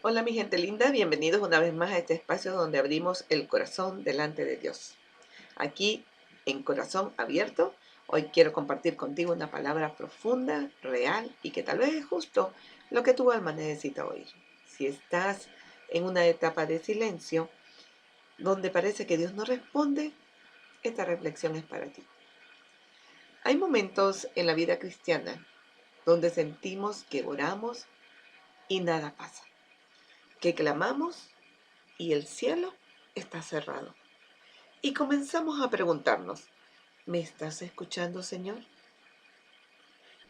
Hola mi gente linda, bienvenidos una vez más a este espacio donde abrimos el corazón delante de Dios. Aquí en Corazón Abierto, hoy quiero compartir contigo una palabra profunda, real y que tal vez es justo lo que tu alma necesita oír. Si estás en una etapa de silencio donde parece que Dios no responde, esta reflexión es para ti. Hay momentos en la vida cristiana donde sentimos que oramos y nada pasa, que clamamos y el cielo está cerrado. Y comenzamos a preguntarnos, ¿me estás escuchando, Señor?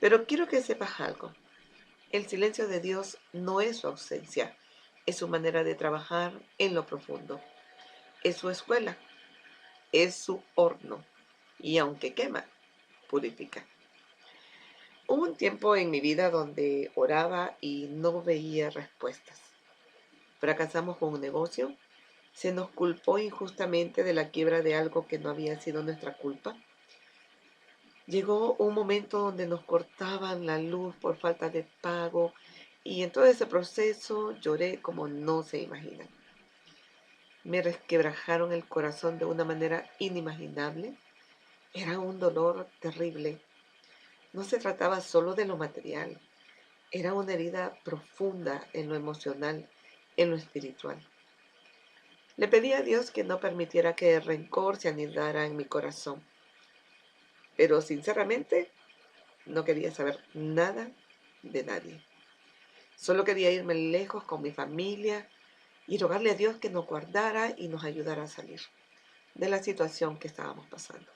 Pero quiero que sepas algo. El silencio de Dios no es su ausencia, es su manera de trabajar en lo profundo. Es su escuela, es su horno. Y aunque quema, purifica. Hubo un tiempo en mi vida donde oraba y no veía respuestas. Fracasamos con un negocio, se nos culpó injustamente de la quiebra de algo que no había sido nuestra culpa. Llegó un momento donde nos cortaban la luz por falta de pago y en todo ese proceso lloré como no se imaginan. Me resquebrajaron el corazón de una manera inimaginable. Era un dolor terrible. No se trataba solo de lo material, era una herida profunda en lo emocional, en lo espiritual. Le pedí a Dios que no permitiera que el rencor se anidara en mi corazón, pero sinceramente no quería saber nada de nadie. Solo quería irme lejos con mi familia y rogarle a Dios que nos guardara y nos ayudara a salir de la situación que estábamos pasando.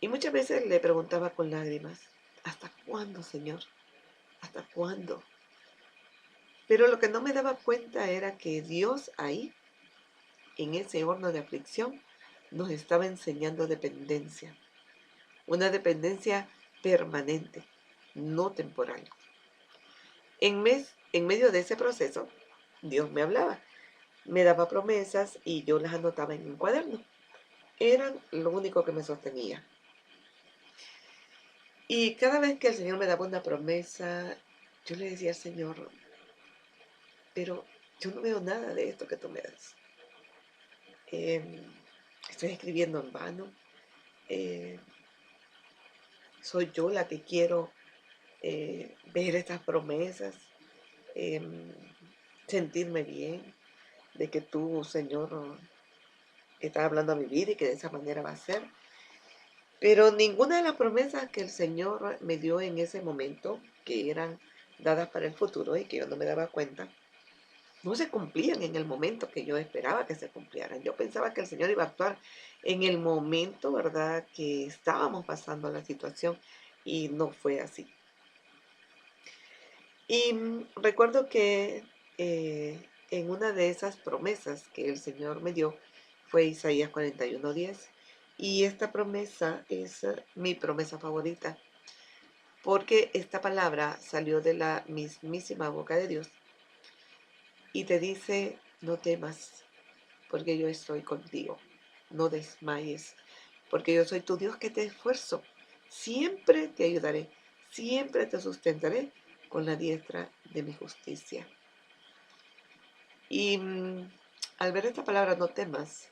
Y muchas veces le preguntaba con lágrimas, ¿hasta cuándo, Señor? ¿Hasta cuándo? Pero lo que no me daba cuenta era que Dios ahí, en ese horno de aflicción, nos estaba enseñando dependencia. Una dependencia permanente, no temporal. En medio de ese proceso, Dios me hablaba, me daba promesas y yo las anotaba en un cuaderno. Eran lo único que me sostenía. Y cada vez que el Señor me daba una promesa, yo le decía al Señor, pero yo no veo nada de esto que tú me das. Eh, Estoy escribiendo en vano. Eh, Soy yo la que quiero ver estas promesas, eh, sentirme bien de que tú, Señor, estás hablando a mi vida y que de esa manera va a ser. Pero ninguna de las promesas que el Señor me dio en ese momento, que eran dadas para el futuro y que yo no me daba cuenta, no se cumplían en el momento que yo esperaba que se cumplieran. Yo pensaba que el Señor iba a actuar en el momento, ¿verdad?, que estábamos pasando la situación y no fue así. Y recuerdo que en una de esas promesas que el Señor me dio fue Isaías 41:10. Y esta promesa es mi promesa favorita, porque esta palabra salió de la mismísima boca de Dios y te dice, no temas, porque yo estoy contigo, no desmayes, porque yo soy tu Dios que te esfuerzo, siempre te ayudaré, siempre te sustentaré con la diestra de mi justicia. Y al ver esta palabra, no temas,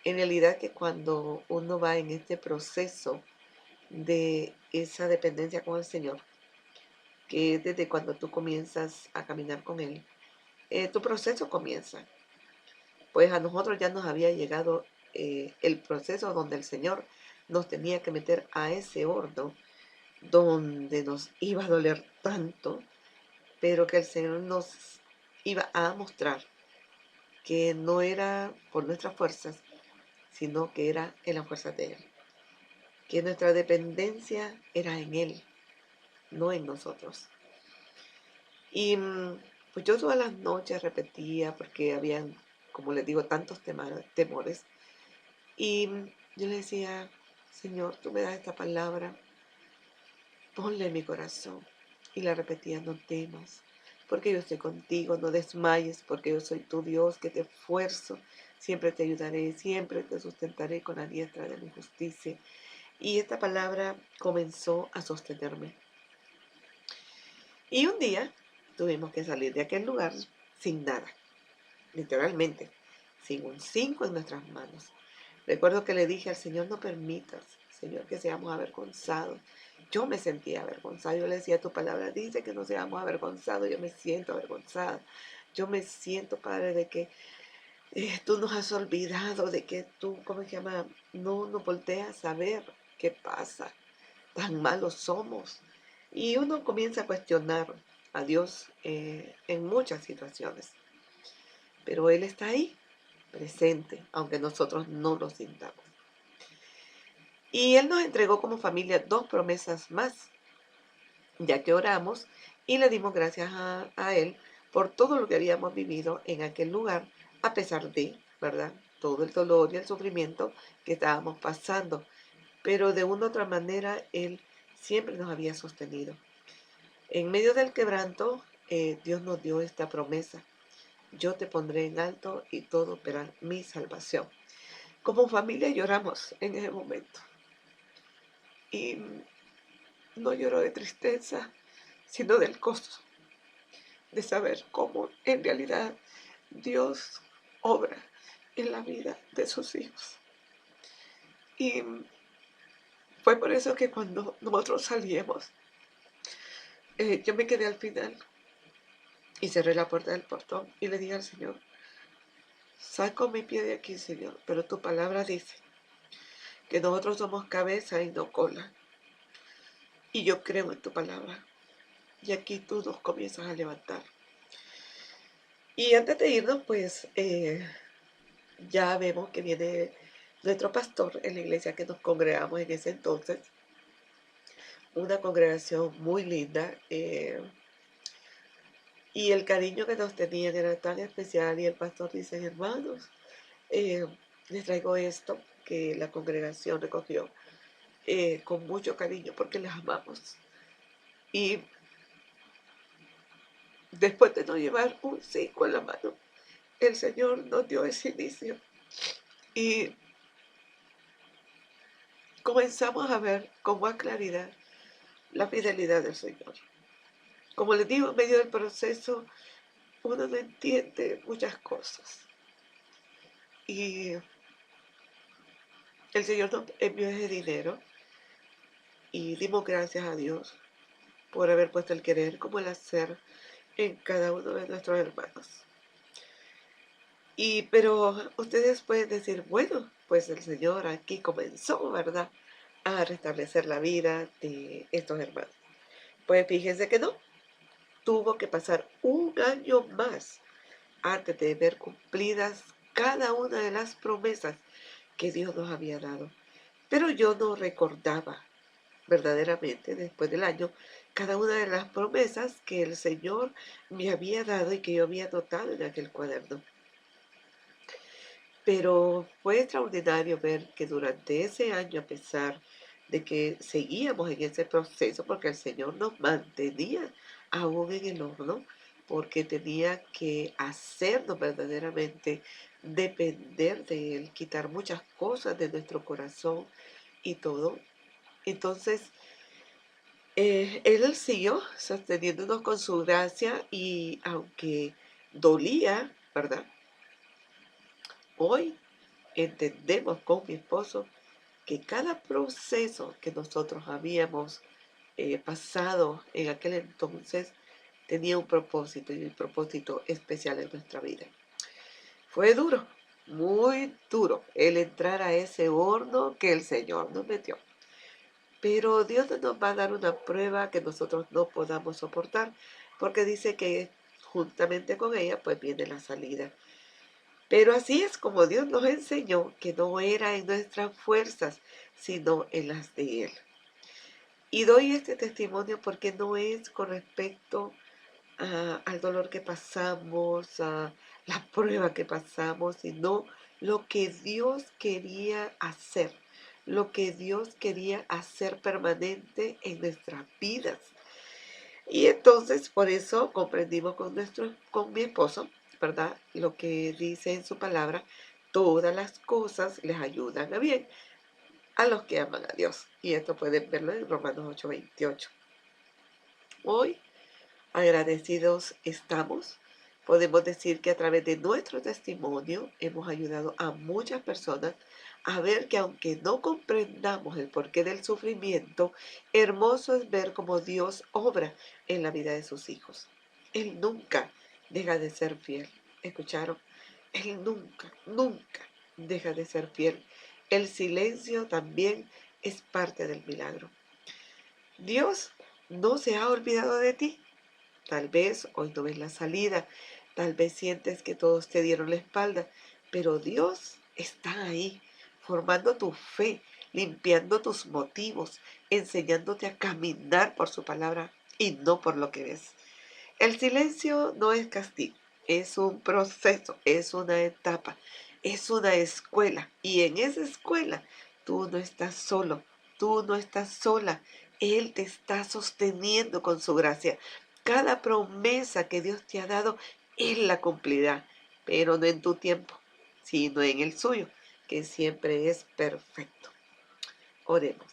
en realidad que cuando uno va en este proceso de esa dependencia con el Señor, que es desde cuando tú comienzas a caminar con Él, tu proceso comienza. Pues a nosotros ya nos había llegado el proceso donde el Señor nos tenía que meter a ese horno donde nos iba a doler tanto, pero que el Señor nos iba a mostrar que no era por nuestras fuerzas, sino que era en las fuerzas de Él, que nuestra dependencia era en Él, no en nosotros. Y pues yo todas las noches repetía, porque habían, como les digo, tantos temores. Y yo le decía, Señor, tú me das esta palabra, ponla en mi corazón. Y la repetía, no temas, porque yo estoy contigo, no desmayes, porque yo soy tu Dios, que te esfuerzo, siempre te ayudaré, siempre te sustentaré con la diestra de mi justicia. Y esta palabra comenzó a sostenerme. Y un día tuvimos que salir de aquel lugar sin nada, literalmente, sin un 5 en nuestras manos. Recuerdo que le dije al Señor, no permitas, Señor, que seamos avergonzados. Yo me sentía avergonzada. Yo le decía, tu palabra dice que no seamos avergonzados. Yo me siento avergonzada. Yo me siento, Padre, de que tú nos has olvidado, de que tú, ¿cómo se llama? No nos volteas a ver qué pasa. Tan malos somos. Y uno comienza a cuestionar a Dios en muchas situaciones. Pero Él está ahí, presente, aunque nosotros no lo sintamos. Y Él nos entregó como familia 2 promesas más, ya que oramos y le dimos gracias a Él por todo lo que habíamos vivido en aquel lugar, a pesar de, ¿verdad? Todo el dolor y el sufrimiento que estábamos pasando. Pero de una u otra manera, Él siempre nos había sostenido. En medio del quebranto, Dios nos dio esta promesa. Yo te pondré en alto y todo verá mi salvación. Como familia lloramos en ese momento. Y no lloro de tristeza, sino del gozo de saber cómo en realidad Dios obra en la vida de sus hijos. Y fue por eso que cuando nosotros salíamos, yo me quedé al final y cerré la puerta del portón y le dije al Señor, saco mi pie de aquí, Señor, pero tu palabra dice que nosotros somos cabeza y no cola. Y yo creo en tu palabra. Y aquí tú nos comienzas a levantar. Y antes de irnos, pues ya vemos que viene nuestro pastor en la iglesia que nos congregamos en ese entonces. Una congregación muy linda. Y el cariño que nos tenían era tan especial. Y el pastor dice, hermanos, eh, les traigo esto que la congregación recogió con mucho cariño porque les amamos. Y después de no llevar un 5 en la mano, el Señor nos dio ese inicio. Y comenzamos a ver con más claridad la fidelidad del Señor. Como les digo, en medio del proceso uno no entiende muchas cosas. Y el Señor nos envió ese dinero y dimos gracias a Dios por haber puesto el querer como el hacer en cada uno de nuestros hermanos. Pero ustedes pueden decir, bueno, pues el Señor aquí comenzó, ¿verdad?, a restablecer la vida de estos hermanos. Pues fíjense que no, tuvo que pasar un año más antes de ver cumplidas cada una de las promesas que Dios nos había dado. Pero yo no recordaba verdaderamente después del año cada una de las promesas que el Señor me había dado y que yo había notado en aquel cuaderno. Pero fue extraordinario ver que durante ese año, a pesar de que seguíamos en ese proceso, porque el Señor nos mantenía aún en el horno, porque tenía que hacernos verdaderamente depender de Él, quitar muchas cosas de nuestro corazón y todo. Entonces, Él siguió sosteniéndonos con su gracia y aunque dolía, ¿verdad? Hoy entendemos con mi esposo que cada proceso que nosotros habíamos pasado en aquel entonces tenía un propósito y un propósito especial en nuestra vida. Fue duro, muy duro el entrar a ese horno que el Señor nos metió. Pero Dios no nos va a dar una prueba que nosotros no podamos soportar, porque dice que juntamente con ella pues viene la salida. Pero así es como Dios nos enseñó que no era en nuestras fuerzas, sino en las de Él. Y doy este testimonio porque no es con respecto al dolor que pasamos, a la prueba que pasamos, sino lo que Dios quería hacer, lo que Dios quería hacer permanente en nuestras vidas. Y entonces por eso comprendimos con mi esposo, ¿verdad? Lo que dice en su palabra, todas las cosas les ayudan a bien a los que aman a Dios. Y esto pueden verlo en Romanos 8:28. Hoy Agradecidos estamos. Podemos decir que a través de nuestro testimonio hemos ayudado a muchas personas a ver que aunque no comprendamos el porqué del sufrimiento, hermoso es ver cómo Dios obra en la vida de sus hijos. Él nunca deja de ser fiel. ¿Escucharon? Él nunca, nunca deja de ser fiel. El silencio también es parte del milagro. Dios no se ha olvidado de ti. Tal vez hoy no ves la salida, tal vez sientes que todos te dieron la espalda, pero Dios está ahí, formando tu fe, limpiando tus motivos, enseñándote a caminar por su palabra y no por lo que ves. El silencio no es castigo, es un proceso, es una etapa, es una escuela. Y en esa escuela tú no estás solo, tú no estás sola. Él te está sosteniendo con su gracia. Cada promesa que Dios te ha dado, Él la cumplirá, pero no en tu tiempo, sino en el suyo, que siempre es perfecto. Oremos.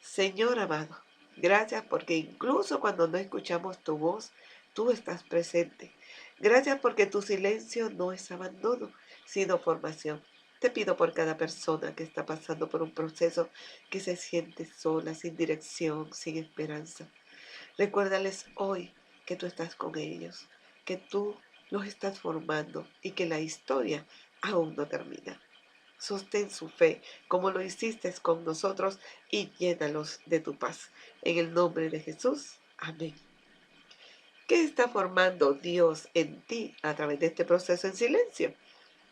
Señor amado, gracias porque incluso cuando no escuchamos tu voz, tú estás presente. Gracias porque tu silencio no es abandono, sino formación. Te pido por cada persona que está pasando por un proceso, que se siente sola, sin dirección, sin esperanza. Recuérdales hoy que tú estás con ellos, que tú los estás formando y que la historia aún no termina. Sostén su fe como lo hiciste con nosotros y llénalos de tu paz. En el nombre de Jesús. Amén. ¿Qué está formando Dios en ti a través de este proceso en silencio?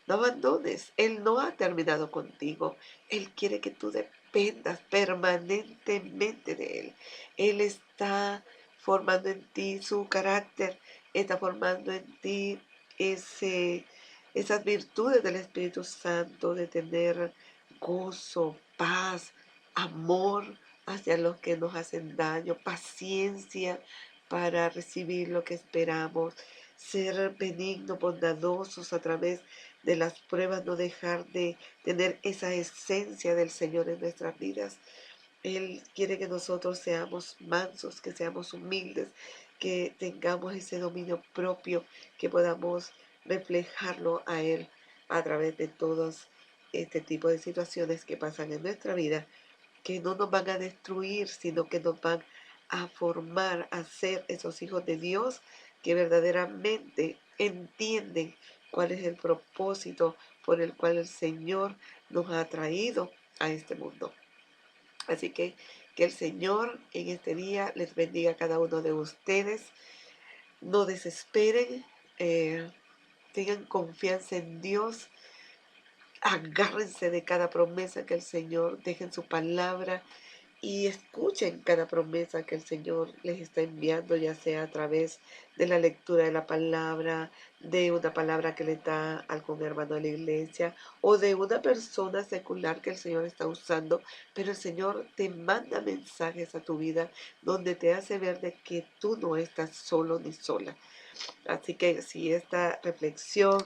No abandones. Él no ha terminado contigo. Él quiere que tú dependas permanentemente de Él. Él está formando en ti su carácter, está formando en ti esas virtudes del Espíritu Santo, de tener gozo, paz, amor hacia los que nos hacen daño, paciencia para recibir lo que esperamos, ser benignos, bondadosos a través de las pruebas, no dejar de tener esa esencia del Señor en nuestras vidas. Él quiere que nosotros seamos mansos, que seamos humildes, que tengamos ese dominio propio, que podamos reflejarlo a Él a través de todos este tipo de situaciones que pasan en nuestra vida, que no nos van a destruir, sino que nos van a formar a ser esos hijos de Dios que verdaderamente entienden cuál es el propósito por el cual el Señor nos ha traído a este mundo. Así que el Señor en este día les bendiga a cada uno de ustedes. No desesperen, tengan confianza en Dios. Agárrense de cada promesa que el Señor deje en su palabra y escuchen cada promesa que el Señor les está enviando, ya sea a través de la lectura de la palabra, de una palabra que le da algún hermano de la iglesia o de una persona secular que el Señor está usando, pero el Señor te manda mensajes a tu vida donde te hace ver de que tú no estás solo ni sola. Así que si esta reflexión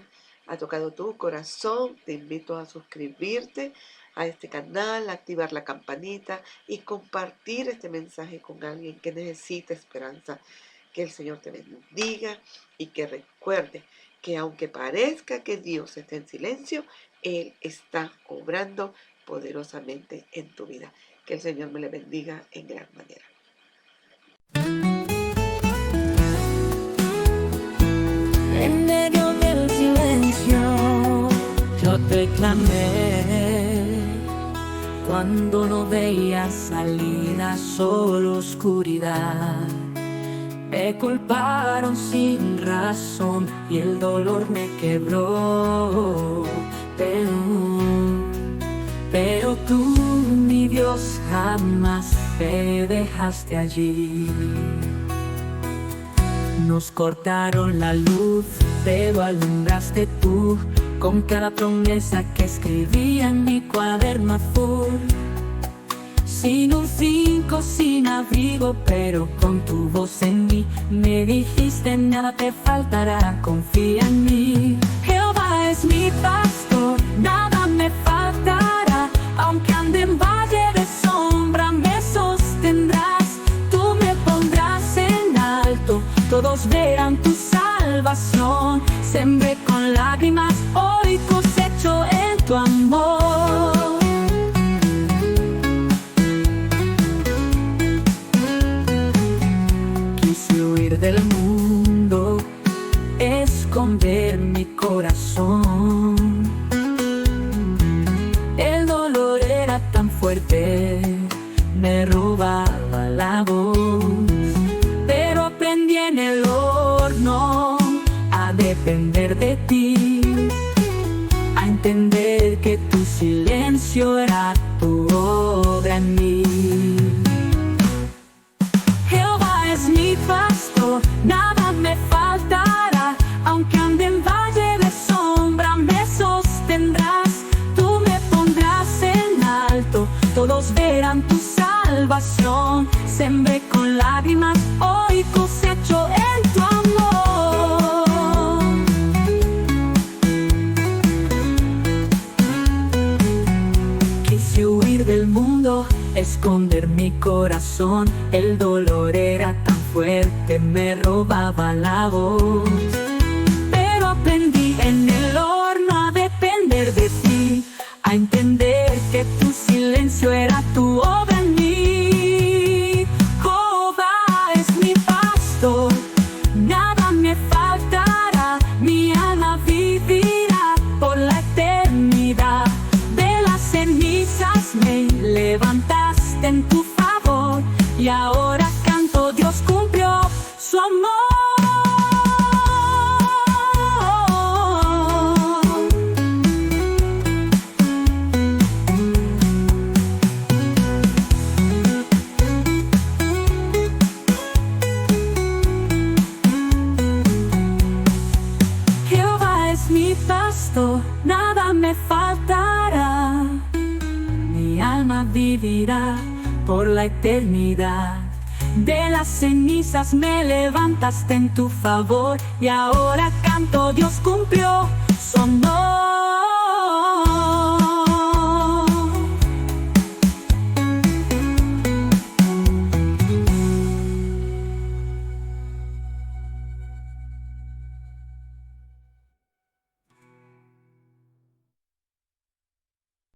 ha tocado tu corazón, te invito a suscribirte a este canal, activar la campanita y compartir este mensaje con alguien que necesita esperanza. Que el Señor te bendiga y que recuerde que aunque parezca que Dios está en silencio, Él está obrando poderosamente en tu vida. Que el Señor me le bendiga en gran manera. En medio del silencio yo te clamé, cuando no veía salida, solo oscuridad. Me culparon sin razón y el dolor me quebró. Pero tú, mi Dios, jamás me dejaste allí. Nos cortaron la luz, pero alumbraste tú con cada promesa que escribía en mi cuaderno azul. Sin un 5, sin abrigo, pero con tu voz en mí me dijiste: nada te faltará, confía en mí. Jehová es mi pastor, nada me faltará. Aunque ande en valle de sombra, me sostendrás. Tú me pondrás en alto todos verán tu salvación. Sembré con lágrimas, hoy cosecho en tu amor. Quise huir del mundo, esconder mi corazón. El dolor era tan fuerte, me robaba la voz. Pero aprendí en el horno a depender de ti, a entender que tu silencio era tu obra en mí. Jehová es mi pastor, nada me faltará. Aunque ande en valle de sombra, me sostendrás. Tú me pondrás en alto, todos verán tu salvación. Sembré con lágrimas, hoy cosecho en tu amor. Quise huir del mundo, esconder mi corazón. El dolor era tan fuerte, me robaba la voz. Pero aprendí en el horno a depender de ti, a entender que tu silencio era tu obra en mí. Jehová es mi pastor, nada me faltará. Mi alma vivirá por la eternidad. De las cenizas me levantaste en tu favor, y ahora canto, Dios cumplió su amor. Mi pastor, nada me faltará. Mi alma vivirá por la eternidad. De las cenizas me levantaste en tu favor, y ahora canto, Dios cumplió su amor.